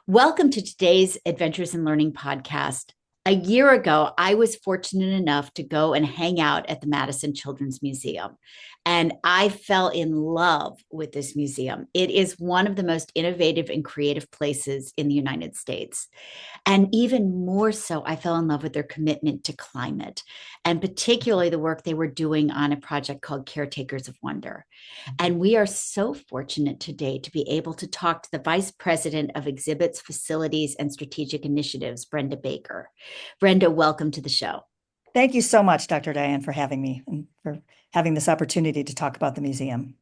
Welcome to today's Adventures in Learning podcast. A year ago, I was fortunate enough to go and hang out at the Madison Children's Museum, and I fell in love with this museum. It is one of the most innovative and creative places in the United States. And even more so, I fell in love with their commitment to climate, and particularly the work they were doing on a project called Caretakers of Wonder. And we are so fortunate today to be able to talk to the Vice President of Exhibits, Facilities, and Strategic Initiatives, Brenda Baker. Brenda, welcome to the show. Thank you so much, Dr. Diane, for having me and for having this opportunity to talk about the museum.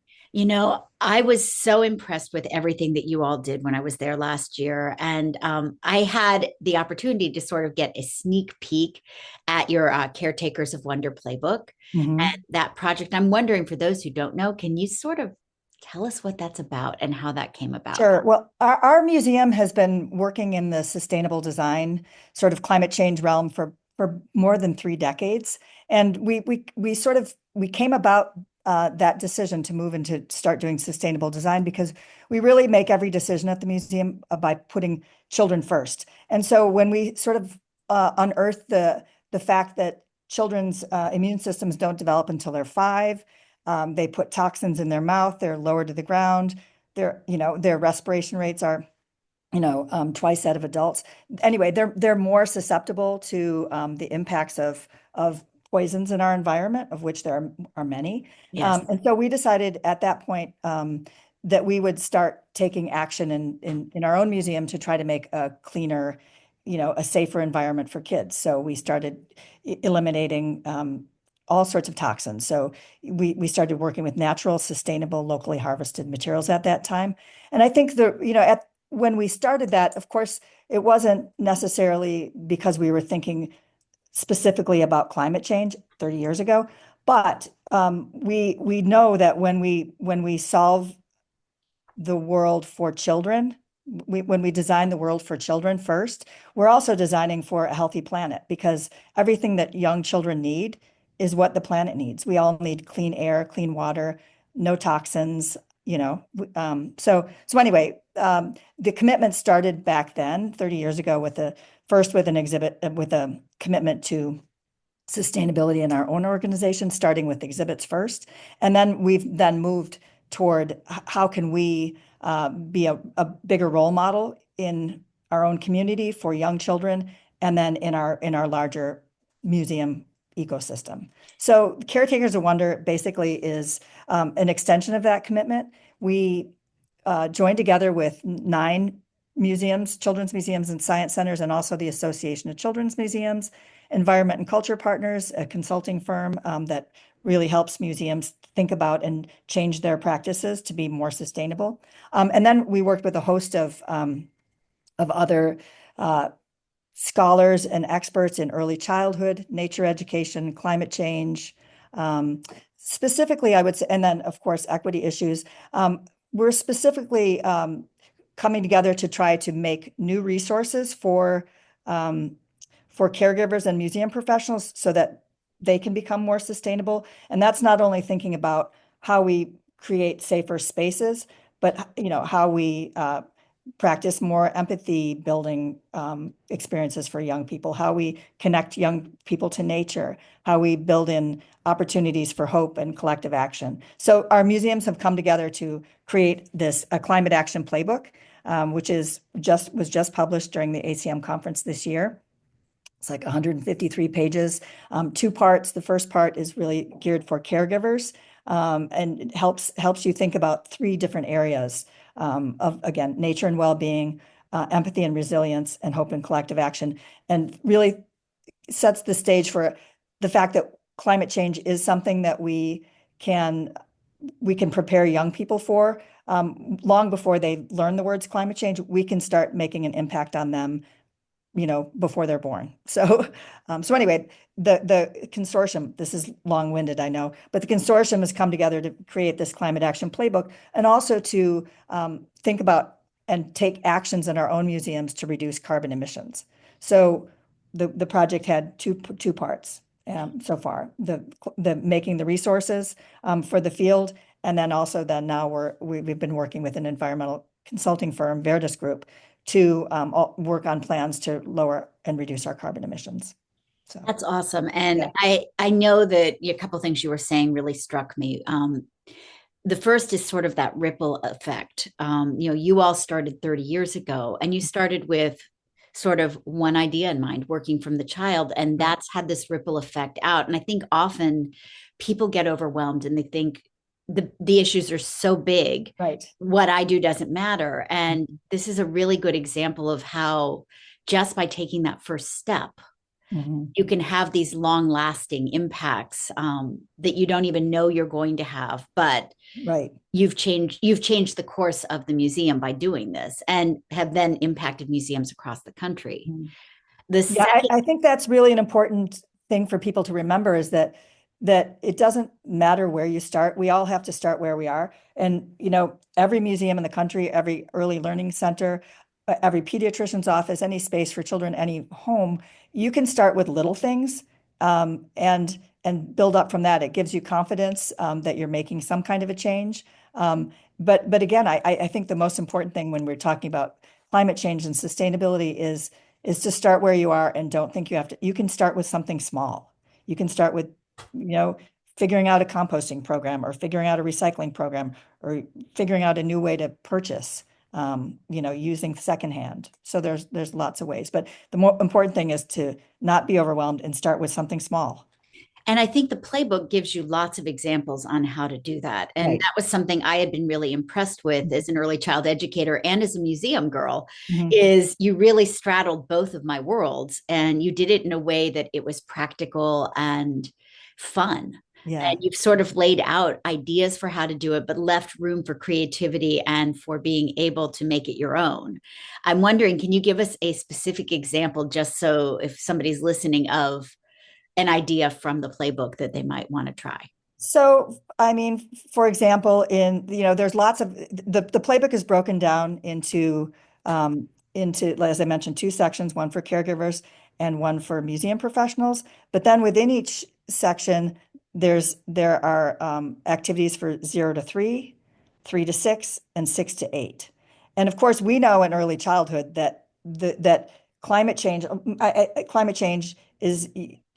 I was so impressed with everything that you all did when I was there last year. And I had the opportunity to sort of get a sneak peek at your Caretakers of Wonder playbook Mhm. and that project. I'm wondering, for those who don't know, can you sort of tell us what that's about and how that came about? Sure. Well, our museum has been working in the sustainable design, sort of climate change realm for more than 3 decades. And we came about that decision to move and to start doing sustainable design because we really make every decision at the museum by putting children first. And so when we sort of unearthed the fact that children's immune systems don't develop until they're 5, they put toxins in their mouth, they're lower to the ground, their respiration rates are, twice that of adults. Anyway, they're more susceptible to the impacts of poisons in our environment, of which there are many. Yes. And so we decided at that point that we would start taking action in our own museum to try to make a cleaner, a safer environment for kids. So we started eliminating all sorts of toxins. So we started working with natural, sustainable, locally harvested materials at that time. And I think when we started that, of course, it wasn't necessarily because we were thinking specifically about climate change 30 years ago, but we know that when we solve the world for children, when we design the world for children first, we're also designing for a healthy planet because everything that young children need is what the planet needs. We all need clean air, clean water, no toxins, So anyway, the commitment started back then, 30 years ago, with an exhibit with a commitment to sustainability in our own organization, starting with exhibits first. And then we've then moved toward how can we be a bigger role model in our own community for young children, and then in our larger museum ecosystem. So Caretakers of Wonder basically is an extension of that commitment. We joined together with 9 museums, children's museums and science centers, and also the Association of Children's Museums, Environment and Culture Partners, a consulting firm that really helps museums think about and change their practices to be more sustainable. And then we worked with a host of other scholars and experts in early childhood, nature education, climate change, specifically, I would say, and then of course, equity issues. We're specifically coming together to try to make new resources for caregivers and museum professionals so that they can become more sustainable. And that's not only thinking about how we create safer spaces, but how we practice more empathy building experiences for young people, how we connect young people to nature, how we build in opportunities for hope and collective action. So our museums have come together to create a Climate Action Playbook, which was just published during the ACM conference this year. It's like 153 pages, 2 parts. The first part is really geared for caregivers, and it helps you think about 3 different areas of, again, nature and well-being, empathy and resilience, and hope and collective action, and really sets the stage for the fact that climate change is something that we can prepare young people for long before they learn the words climate change. We can start making an impact on them before they're born. So anyway, the consortium, this is long-winded, I know, but the consortium has come together to create this Climate Action Playbook, and also to think about and take actions in our own museums to reduce carbon emissions. So the project had two parts so far: the making the resources for the field, and then also now we've been working with an environmental consulting firm, Verdis Group, to work on plans to lower and reduce our carbon emissions. So, That's awesome. And yeah. I know that a couple of things you were saying really struck me. The first is sort of that ripple effect. You all started 30 years ago, and you started with sort of one idea in mind, working from the child, and Right. that's had this ripple effect out. And I think often people get overwhelmed and they think the issues are so big, Right. what I do doesn't matter. And this is a really good example of how just by taking that first step, Mhm. you can have these long lasting impacts that you don't even know you're going to have, but Right. you've changed the course of the museum by doing this and have then impacted museums across the country. Mhm. The Yeah, second, I think that's really an important thing for people to remember is that it doesn't matter where you start. We all have to start where we are. And, every museum in the country, every early learning center, every pediatrician's office, any space for children, any home, you can start with little things, and build up from that. It gives you confidence, that you're making some kind of a change. But again, I think the most important thing when we're talking about climate change and sustainability is to start where you are and don't think you can start with something small. You can start with, you know, figuring out a composting program or figuring out a recycling program or figuring out a new way to purchase, using secondhand. So there's lots of ways, but the more important thing is to not be overwhelmed and start with something small. and I think the playbook gives you lots of examples on how to do that. And Right. that was something I had been really impressed with as an early child educator and as a museum girl, Mhm. is you really straddled both of my worlds and you did it in a way that it was practical and fun. Yeah. And you've sort of laid out ideas for how to do it, but left room for creativity and for being able to make it your own. I'm wondering, can you give us a specific example, just so if somebody's listening, of an idea from the playbook that they might want to try? So, I mean, for example, there's lots of the playbook is broken down into, as I mentioned, two sections, one for caregivers and one for museum professionals. But then within each section, there are activities for 0 to 3, 3 to 6, and 6 to 8. And of course, we know in early childhood that climate change is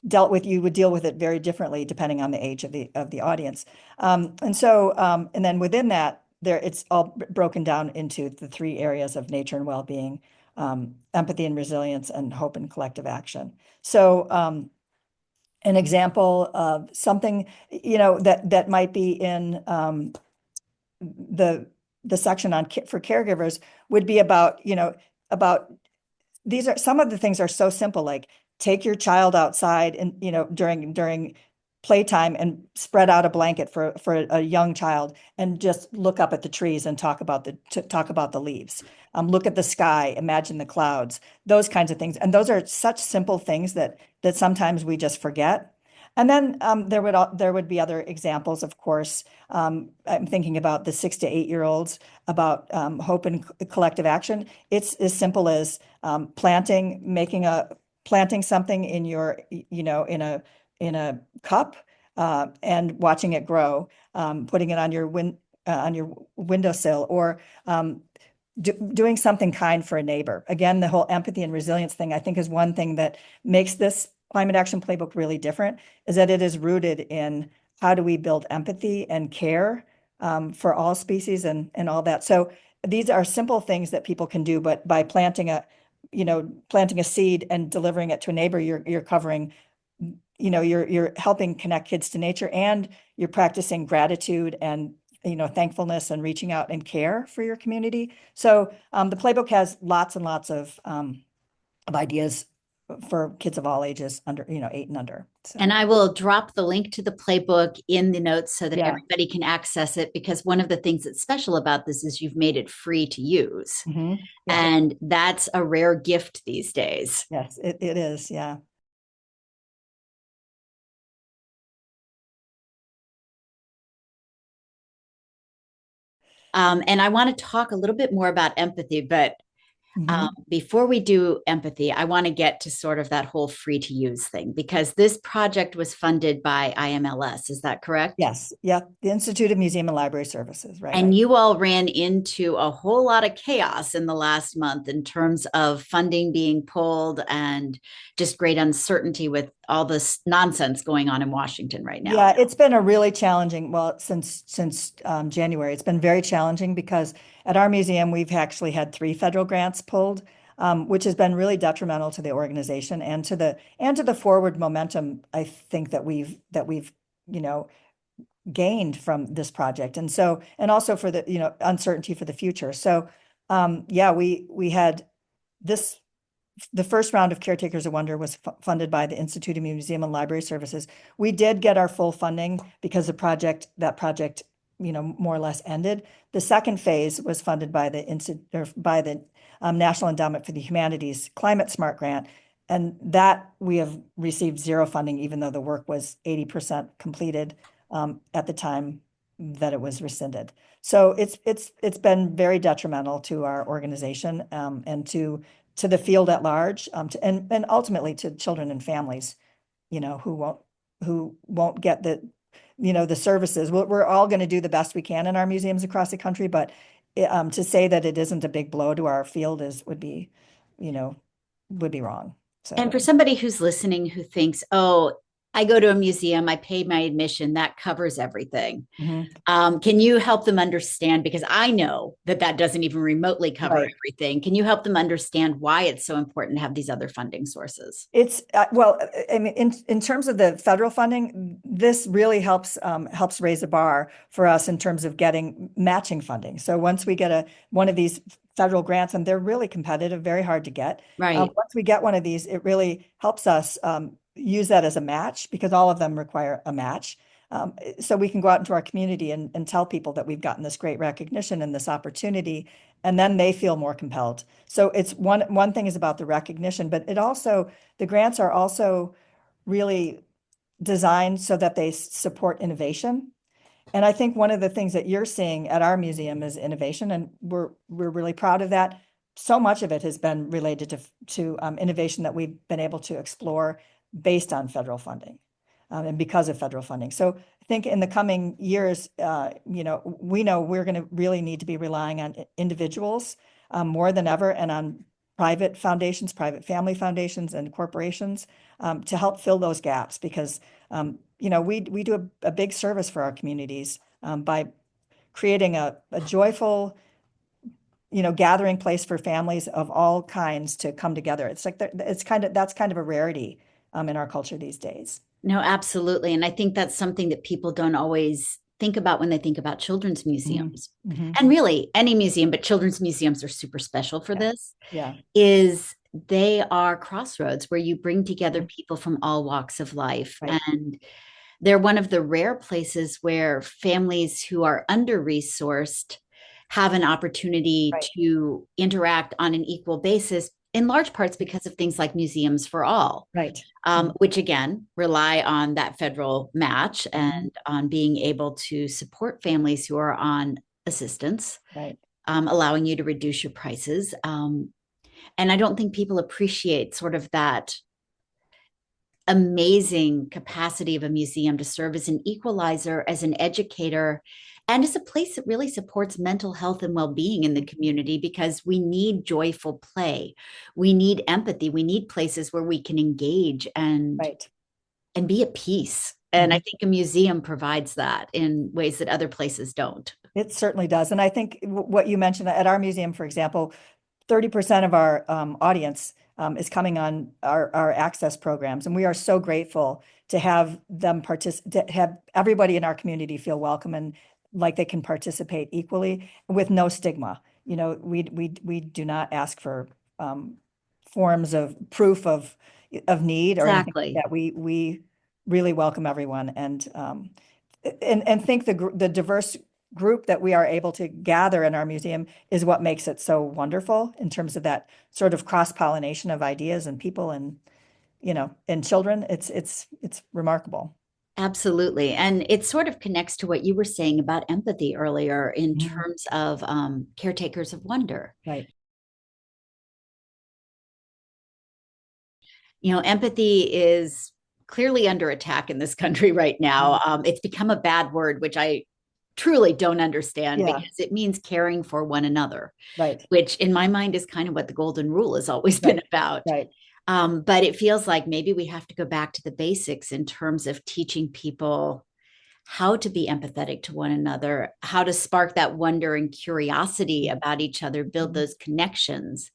dealt with, you would deal with it very differently depending on the age of the audience. And then within that, it's all broken down into the three areas of nature and well-being, empathy and resilience, and hope and collective action. So an example of something, that might be in the the section for caregivers would be about these are some of the things are so simple, like take your child outside and during playtime and spread out a blanket for a young child and just look up at the trees and talk about the leaves. Look at the sky, imagine the clouds, those kinds of things. And those are such simple things that sometimes we just forget. And then there would be other examples, of course. I'm thinking about the 6 to 8 year olds, about hope and collective action. It's as simple as planting something in in a cup, and watching it grow, putting it on on your windowsill, or doing something kind for a neighbor. Again, the whole empathy and resilience thing, I think, is one thing that makes this Climate Action Playbook really different, is that it is rooted in how do we build empathy and care, for all species and all that. So these are simple things that people can do, but by planting a seed and delivering it to a neighbor, you're covering, you're helping connect kids to nature, and you're practicing gratitude and thankfulness and reaching out and care for your community. So the playbook has lots and lots of ideas for kids of all ages, under 8 and under. And So I will drop the link to the playbook in the notes so that yeah. everybody can access it, because one of the things that's special about this is you've made it free to use. Yeah. And that's a rare gift these days. Yes, it is. Yeah. And I want to talk a little bit more about empathy, but Mhm. Before we do empathy, I want to get to sort of that whole free to use thing because this project was funded by IMLS. Is that correct? Yes. Yep. The Institute of Museum and Library Services, right? And you all ran into a whole lot of chaos in the last month in terms of funding being pulled and just great uncertainty with all this nonsense going on in Washington right now. Yeah, it's been a really challenging, well, since January, it's been very challenging because at our museum, we've actually had 3 federal grants pulled, which has been really detrimental to the organization and to the forward momentum, I think that we've, you know, gained from this project. And so, and also for the, uncertainty for the future. So, yeah, we had this the first round of Caretakers of Wonder was funded by the Institute of Museum and Library Services. We did get our full funding because that project, more or less ended. The second phase was funded by the National Endowment for the Humanities Climate Smart Grant, and that we have received zero funding, even though the work was 80% completed at the time that it was rescinded. So it's been very detrimental to our organization and to the field at large, and ultimately to children and families, who won't get the services. We're all going to do the best we can in our museums across the country, but to say that it isn't a big blow to our field you know, would be wrong. And So. for somebody who's listening who thinks, oh, I go to a museum, I pay my admission, that covers everything. Mhm. Can you help them understand? Because I know that that doesn't even remotely cover Right. everything. Can you help them understand why it's so important to have these other funding sources? It's well, I mean, in terms of the federal funding, this really helps raise a bar for us in terms of getting matching funding. So once we get one of these federal grants, and they're really competitive, very hard to get. Right. Once we get one of these, it really helps us use that as a match because all of them require a match. So we can go out into our community and tell people that we've gotten this great recognition and this opportunity, and then they feel more compelled. So it's one thing is about the recognition, but the grants are also really designed so that they support innovation. And I think one of the things that you're seeing at our museum is innovation, and we're really proud of that. So much of it has been related to innovation that we've been able to explore based on federal funding, and because of federal funding. So I think in the coming years, we know we're going to really need to be relying on individuals more than ever, and on private foundations, private family foundations, and corporations to help fill those gaps because we do a big service for our communities by creating a joyful, gathering place for families of all kinds to come together. It's like that's kind of a rarity in our culture these days. No, absolutely. And I think that's something that people don't always think about when they think about children's Hmm. museums. Hmm. And really any museum, but children's museums are super special for Yeah. this, Yeah. is they are crossroads where you bring together Mhm. people from all walks of life. Right. And they're one of the rare places where families who are under resourced have an opportunity Right. to interact on an equal basis, in large parts because of things like Museums for All, Right. Mhm. which again rely on that federal match Mhm. and on being able to support families who are on assistance, Right. allowing you to reduce your prices. And I don't think people appreciate sort of that amazing capacity of a museum to serve as an equalizer, as an educator, and as a place that really supports mental health and well-being in the community because we need joyful play. We need empathy. We need places where we can engage Right. and be at peace. And I Mhm. think a museum provides that in ways that other places don't. It certainly does. And I think what you mentioned at our museum, for example, 30% of our audience is coming on our access programs. And we are so grateful to have them to have everybody in our community feel welcome and like they can participate equally with no stigma. We do not ask for forms of proof of need or anything like Exactly. that. We really welcome everyone and think the diverse group that we are able to gather in our museum is what makes it so wonderful in terms of that sort of cross-pollination of ideas and people and children. It's remarkable. Absolutely. And it sort of connects to what you were saying about empathy earlier in Mhm. terms of caretakers of wonder. Right. Empathy is clearly under attack in this country right now. Mhm. It's become a bad word, which I truly don't understand Yeah, because it means caring for one another, right, which in my mind is kind of what the golden rule has always been right, about. right. But it feels like maybe we have to go back to the basics in terms of teaching people how to be empathetic to one another, how to spark that wonder and curiosity about each other, build Mhm. those connections.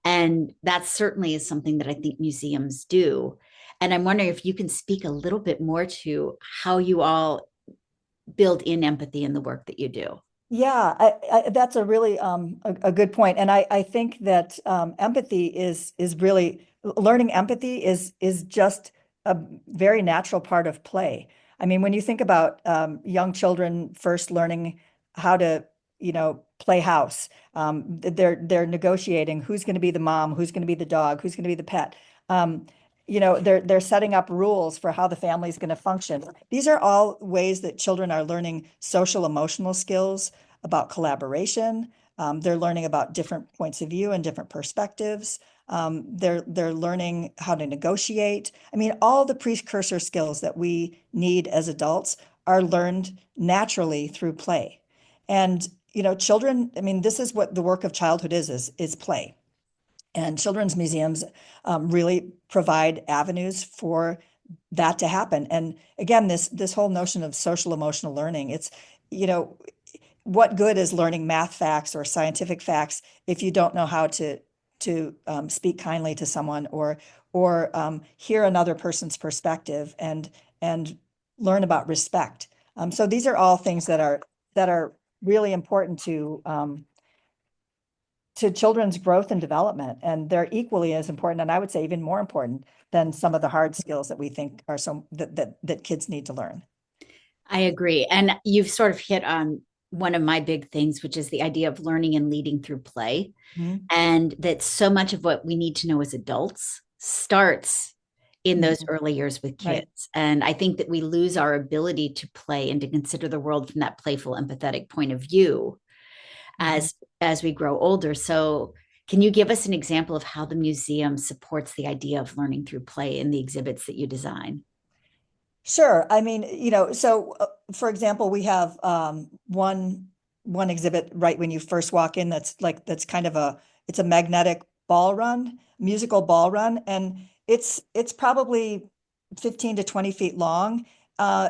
And that certainly is something that I think museums do. And I'm wondering if you can speak a little bit more to how you all build in empathy in the work that you do. Yeah, that's a really a good point. And I think that empathy is really learning empathy is just a very natural part of play. I mean, when you think about young children first learning how to, play house, they're negotiating who's going to be the mom, who's going to be the dog, who's going to be the pet. Um, they're setting up rules for how the family is going to function. These are all ways that children are learning social emotional skills about collaboration. They're learning about different points of view and different perspectives. They're learning how to negotiate. I mean, all the precursor skills that we need as adults are learned naturally through play. And children, I mean, this is what the work of childhood is play. And children's museums really provide avenues for that to happen. And again, this whole notion of social emotional learning, it's, you know, what good is learning math facts or scientific facts if you don't know how to speak kindly to someone or hear another person's perspective and learn about respect. So these are all things that are really important to children's growth and development, and they're equally as important, and I would say even more important than some of the hard skills that we think are that kids need to learn. I agree. And you've sort of hit on one of my big things, which is the idea of learning and leading through play. Mhm. And that so much of what we need to know as adults starts in those Mhm. early years with Right. kids. And I think that we lose our ability to play and to consider the world from that playful, empathetic point of view Mhm. as we grow older. So can you give us an example of how the museum supports the idea of learning through play in the exhibits that you design? Sure. I mean, so for example, we have one exhibit right when you first walk in that's kind of it's a magnetic ball run, musical ball run, and it's probably 15 to 20 feet long. Uh,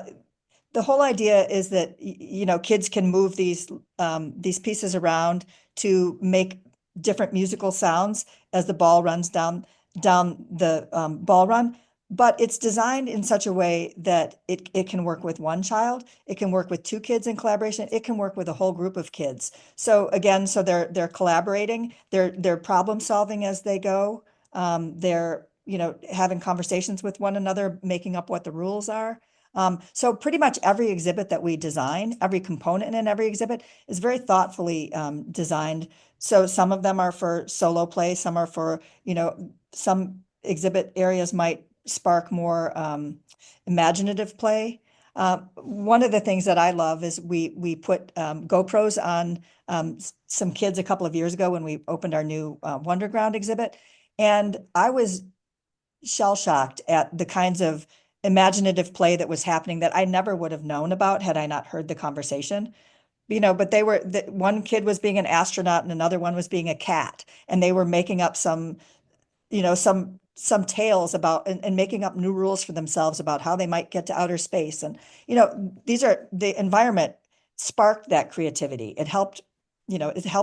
the whole idea is that kids can move these pieces around to make different musical sounds as the ball runs down the ball run, but it's designed in such a way that it can work with one child, it can work with two kids in collaboration, it can work with a whole group of kids. So again, so they're collaborating, they're problem solving as they go, they're having conversations with one another, making up what the rules are. So pretty much every exhibit that we design, every component in every exhibit is very thoughtfully designed. So some of them are for solo play, some are for, some exhibit areas might spark more imaginative play. One of the things that I love is we put GoPros on some kids a couple of years ago when we opened our new Wonderground exhibit. And I was shell shocked at the kinds of imaginative play that was happening that I never would have known about had I not heard the conversation. But one kid was being an astronaut and another one was being a cat, and they were making up some tales about and making up new rules for themselves about how they might get to outer space. And these are the environment sparked that creativity. It helped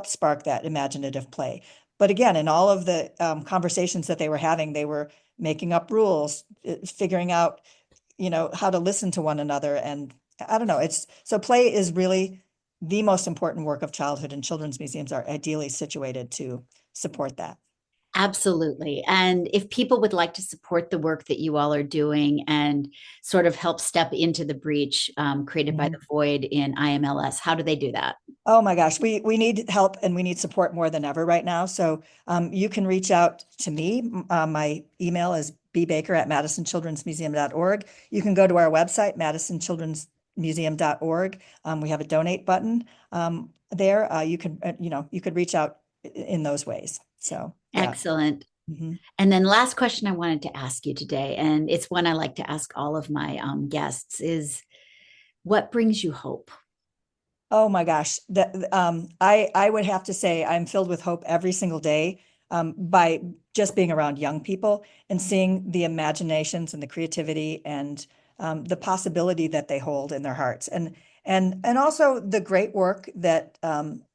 spark that imaginative play. But again, in all of the conversations that they were having, they were making up rules, figuring out how to listen to one another. And I don't know, it's so play is really the most important work of childhood, and children's museums are ideally situated to support that. Absolutely. And if people would like to support the work that you all are doing and sort of help step into the breach created by the Mhm. void in IMLS, how do they do that? Oh my gosh, we need help and we need support more than ever right now. So you can reach out to me. My email is bbaker@madisonchildrensmuseum.org. You can go to our website, madisonchildrensmuseum.org. We have a donate button there. You could reach out in those ways. So yeah. Excellent. Mhm. And then last question I wanted to ask you today, and it's one I like to ask all of my guests, is what brings you hope? Oh my gosh. I would have to say I'm filled with hope every single day, by just being around young people and seeing the imaginations and the creativity and the possibility that they hold in their hearts. And also the great work that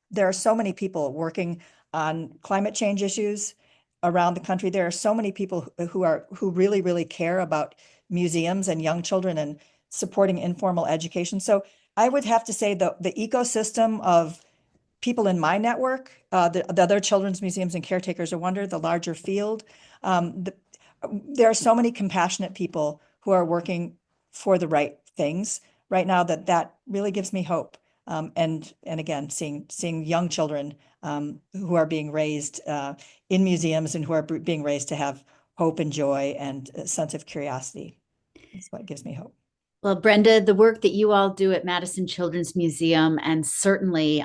there are so many people working on climate change issues around the country. There are so many people who really, really care about museums and young children and supporting informal education. So I would have to say the ecosystem of people in my network, the other children's museums and caretakers of wonder, the larger field. The, there are so many compassionate people who are working for the right things right now that really gives me hope. And again, seeing young children who are being raised in museums and who are being raised to have hope and joy and a sense of curiosity is what gives me hope. Well, Brenda, the work that you all do at Madison Children's Museum, and certainly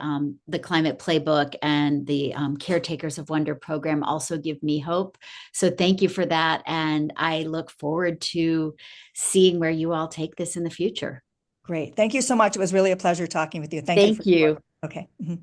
the Climate Playbook and the Caretakers of Wonder program also give me hope. So thank you for that. And I look forward to seeing where you all take this in the future. Great. Thank you so much. It was really a pleasure talking with you. Thank you for Thank your work. you. Okay. Mhm.